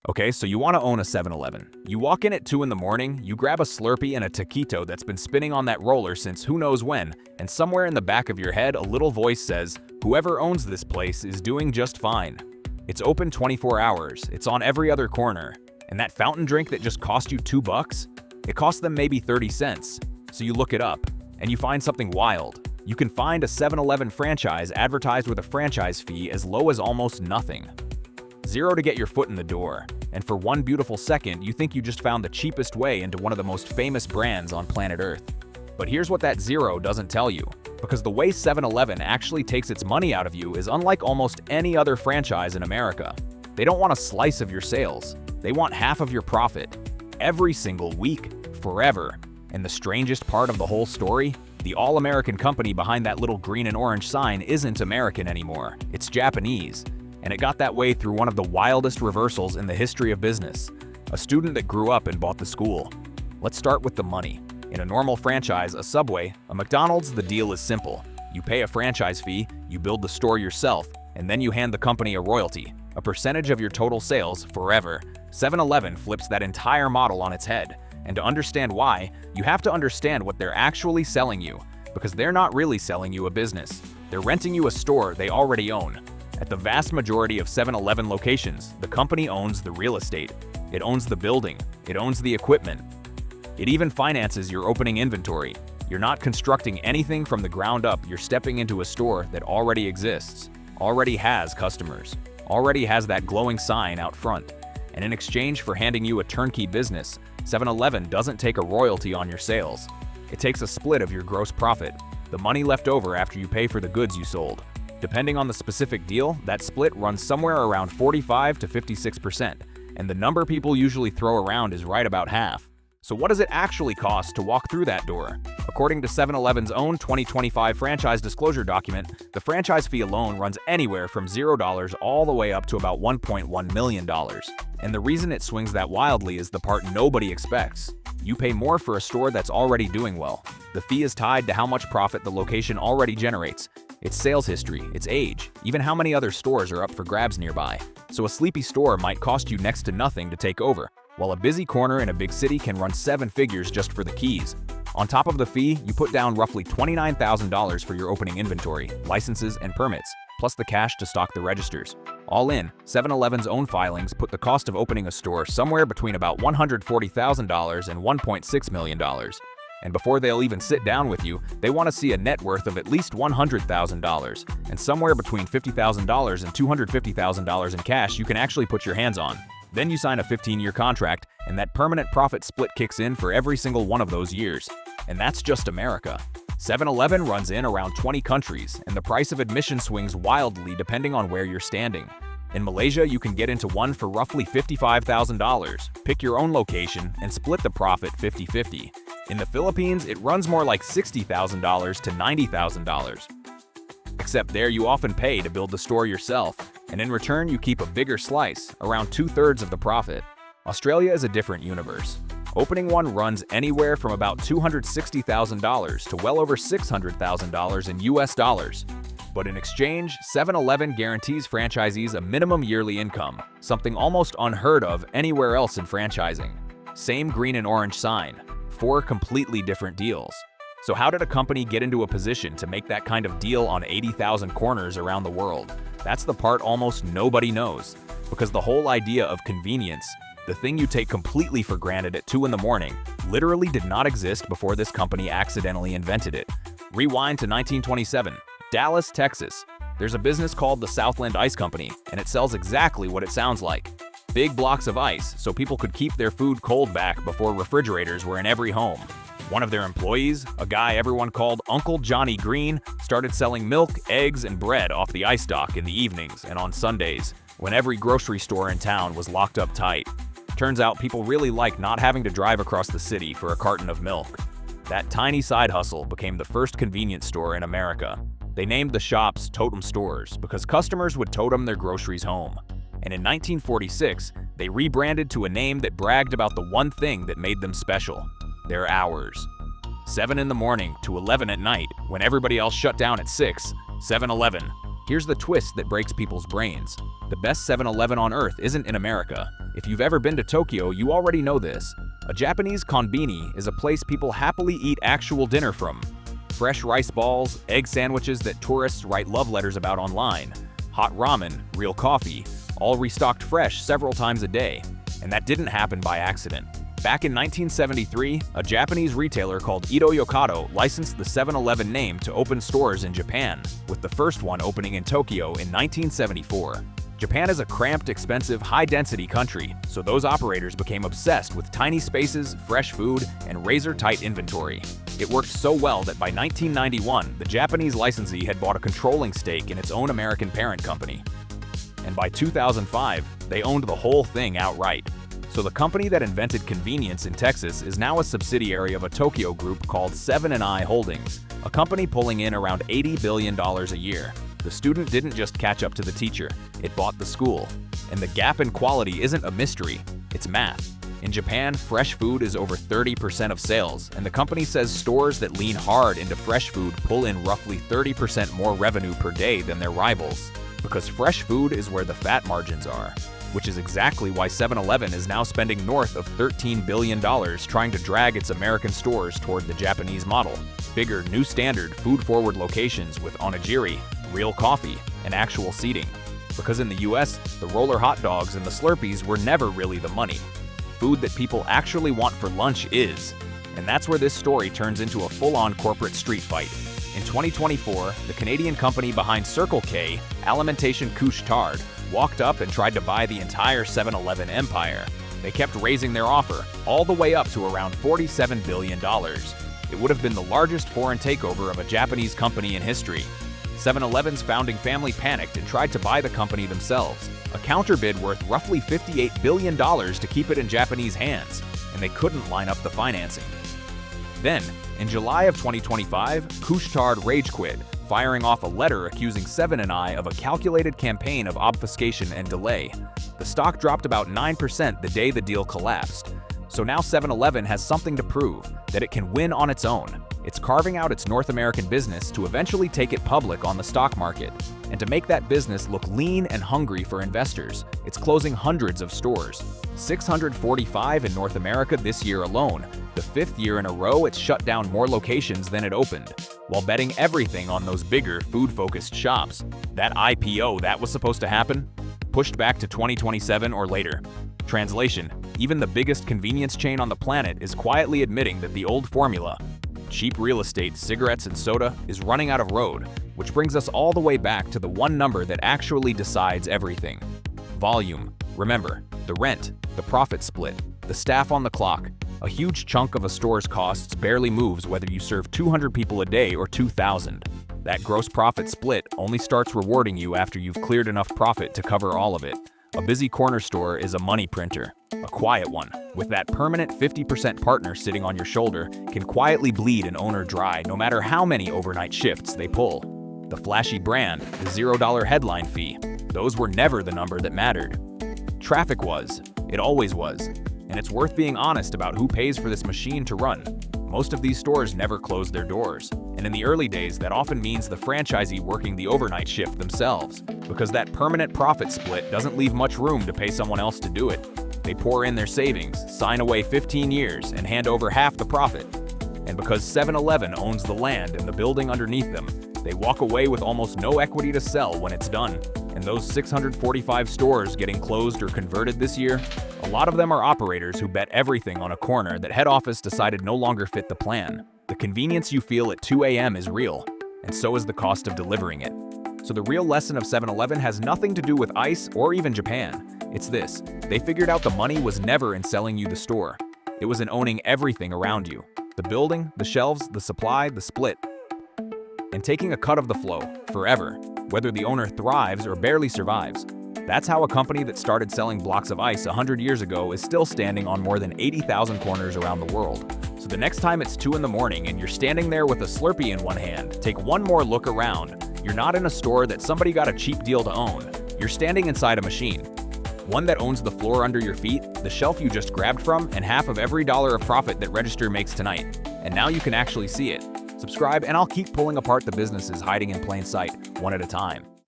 Okay, so you want to own a 7-Eleven. You walk in at 2 in the morning, you grab a Slurpee and a taquito that's been spinning on that roller since who knows when, and somewhere in the back of your head a little voice says, whoever owns this place is doing just fine. It's open 24 hours, it's on every other corner, and that fountain drink that just cost you $2? It cost them maybe 30 cents. So you look it up, and you find something wild. You can find a 7-Eleven franchise advertised with a franchise fee as low as almost nothing. Zero to get your foot in the door, and for one beautiful second you think you just found the cheapest way into one of the most famous brands on planet Earth. But here's what that zero doesn't tell you, because the way 7-Eleven actually takes its money out of you is unlike almost any other franchise in America. They don't want a slice of your sales, they want half of your profit, every single week, forever. And the strangest part of the whole story? The all-American company behind that little green and orange sign isn't American anymore, it's Japanese. And it got that way through one of the wildest reversals in the history of business. A student that grew up and bought the school. Let's start with the money. In a normal franchise, a Subway, a McDonald's, the deal is simple. You pay a franchise fee, you build the store yourself, and then you hand the company a royalty, a percentage of your total sales forever. 7-Eleven flips that entire model on its head. And to understand why, you have to understand what they're actually selling you, because they're not really selling you a business. They're renting you a store they already own. At the vast majority of 7-Eleven locations, the company owns the real estate. It owns the building. It owns the equipment. It even finances your opening inventory. You're not constructing anything from the ground up. You're stepping into a store that already exists, already has customers, already has that glowing sign out front. And in exchange for handing you a turnkey business, 7-Eleven doesn't take a royalty on your sales. It takes a split of your gross profit, the money left over after you pay for the goods you sold. Depending on the specific deal, that split runs somewhere around 45 to 56%, and the number people usually throw around is right about half. So what does it actually cost to walk through that door? According to 7-Eleven's own 2025 franchise disclosure document, the franchise fee alone runs anywhere from $0 all the way up to about $1.1 million. And the reason it swings that wildly is the part nobody expects. You pay more for a store that's already doing well. The fee is tied to how much profit the location already generates, its sales history, its age, even how many other stores are up for grabs nearby. So a sleepy store might cost you next to nothing to take over, while a busy corner in a big city can run 7 figures just for the keys. On top of the fee, you put down roughly $29,000 for your opening inventory, licenses, and permits, plus the cash to stock the registers. All in, 7-Eleven's own filings put the cost of opening a store somewhere between about $140,000 and $1.6 million. And before they'll even sit down with you, they want to see a net worth of at least $100,000, and somewhere between $50,000 and $250,000 in cash you can actually put your hands on. Then you sign a 15-year contract, and that permanent profit split kicks in for every single one of those years. And that's just America. 7-Eleven runs in around 20 countries, and the price of admission swings wildly depending on where you're standing. In Malaysia, you can get into one for roughly $55,000, pick your own location, and split the profit 50-50. In the Philippines, it runs more like $60,000 to $90,000. Except there you often pay to build the store yourself, and in return you keep a bigger slice, around 2/3 of the profit. Australia is a different universe. Opening one runs anywhere from about $260,000 to well over $600,000 in US dollars. But in exchange, 7-Eleven guarantees franchisees a minimum yearly income, something almost unheard of anywhere else in franchising. Same green and orange sign, 4 completely different deals. So how did a company get into a position to make that kind of deal on 80,000 corners around the world? That's the part almost nobody knows, because the whole idea of convenience, the thing you take completely for granted at 2 in the morning, literally did not exist before this company accidentally invented it. Rewind to 1927, Dallas, Texas. There's a business called the Southland Ice Company, and it sells exactly what it sounds like. Big blocks of ice so people could keep their food cold back before refrigerators were in every home. One of their employees, a guy everyone called Uncle Johnny Green, started selling milk, eggs, and bread off the ice dock in the evenings and on Sundays, when every grocery store in town was locked up tight. Turns out people really like not having to drive across the city for a carton of milk. That tiny side hustle became the first convenience store in America. They named the shops totem stores because customers would totem their groceries home. And in 1946, they rebranded to a name that bragged about the one thing that made them special: their hours. 7 in the morning to 11 at night, when everybody else shut down at 6, 7-Eleven. Here's the twist that breaks people's brains. The best 7-Eleven on earth isn't in America. If you've ever been to Tokyo, you already know this. A Japanese konbini is a place people happily eat actual dinner from. Fresh rice balls, egg sandwiches that tourists write love letters about online, hot ramen, real coffee, all restocked fresh several times a day. And that didn't happen by accident. Back in 1973, a Japanese retailer called Ito Yokado licensed the 7-Eleven name to open stores in Japan, with the first one opening in Tokyo in 1974. Japan is a cramped, expensive, high-density country, so those operators became obsessed with tiny spaces, fresh food, and razor-tight inventory. It worked so well that by 1991, the Japanese licensee had bought a controlling stake in its own American parent company. And by 2005, they owned the whole thing outright. So the company that invented convenience in Texas is now a subsidiary of a Tokyo group called 7&i Holdings, a company pulling in around $80 billion a year. The student didn't just catch up to the teacher, it bought the school. And the gap in quality isn't a mystery, it's math. In Japan, fresh food is over 30% of sales, and the company says stores that lean hard into fresh food pull in roughly 30% more revenue per day than their rivals. Because fresh food is where the fat margins are. Which is exactly why 7-Eleven is now spending north of $13 billion trying to drag its American stores toward the Japanese model. Bigger, new standard, food-forward locations with onigiri, real coffee, and actual seating. Because in the US, the roller hot dogs and the Slurpees were never really the money. Food that people actually want for lunch is. And that's where this story turns into a full-on corporate street fight. In 2024, the Canadian company behind Circle K, Alimentation Couche-Tard, walked up and tried to buy the entire 7-Eleven empire. They kept raising their offer, all the way up to around $47 billion. It would have been the largest foreign takeover of a Japanese company in history. 7-Eleven's founding family panicked and tried to buy the company themselves, a counterbid worth roughly $58 billion to keep it in Japanese hands, and they couldn't line up the financing. Then, in July of 2025, Couche-Tard rage quit, firing off a letter accusing 7&i of a calculated campaign of obfuscation and delay. The stock dropped about 9% the day the deal collapsed. So now 7-Eleven has something to prove, that it can win on its own. It's carving out its North American business to eventually take it public on the stock market. And to make that business look lean and hungry for investors, it's closing hundreds of stores. 645 in North America this year alone, the 5th year in a row it's shut down more locations than it opened, while betting everything on those bigger, food-focused shops. That IPO that was supposed to happen? Pushed back to 2027 or later. Translation: even the biggest convenience chain on the planet is quietly admitting that the old formula, cheap real estate, cigarettes, and soda, is running out of road, which brings us all the way back to the one number that actually decides everything. Volume. Remember, the rent, the profit split, the staff on the clock. A huge chunk of a store's costs barely moves whether you serve 200 people a day or 2,000. That gross profit split only starts rewarding you after you've cleared enough profit to cover all of it. A busy corner store is a money printer. A quiet one, with that permanent 50% partner sitting on your shoulder, can quietly bleed an owner dry no matter how many overnight shifts they pull. The flashy brand, the $0 headline fee, those were never the number that mattered. Traffic was. It always was. And it's worth being honest about who pays for this machine to run. Most of these stores never closed their doors. And in the early days, that often means the franchisee working the overnight shift themselves, because that permanent profit split doesn't leave much room to pay someone else to do it. They pour in their savings, sign away 15 years, and hand over half the profit. And because 7-Eleven owns the land and the building underneath them, they walk away with almost no equity to sell when it's done. And those 645 stores getting closed or converted this year, a lot of them are operators who bet everything on a corner that head office decided no longer fit the plan. The convenience you feel at 2 a.m. is real, and so is the cost of delivering it. So the real lesson of 7-Eleven has nothing to do with ICE or even Japan. It's this: they figured out the money was never in selling you the store. It was in owning everything around you. The building, the shelves, the supply, the split. And taking a cut of the flow, forever, whether the owner thrives or barely survives. That's how a company that started selling blocks of ice 100 years ago is still standing on more than 80,000 corners around the world. So the next time it's 2 in the morning and you're standing there with a Slurpee in one hand, take one more look around. You're not in a store that somebody got a cheap deal to own. You're standing inside a machine. One that owns the floor under your feet, the shelf you just grabbed from, and half of every dollar of profit that Register makes tonight. And now you can actually see it. Subscribe and I'll keep pulling apart the businesses hiding in plain sight, one at a time.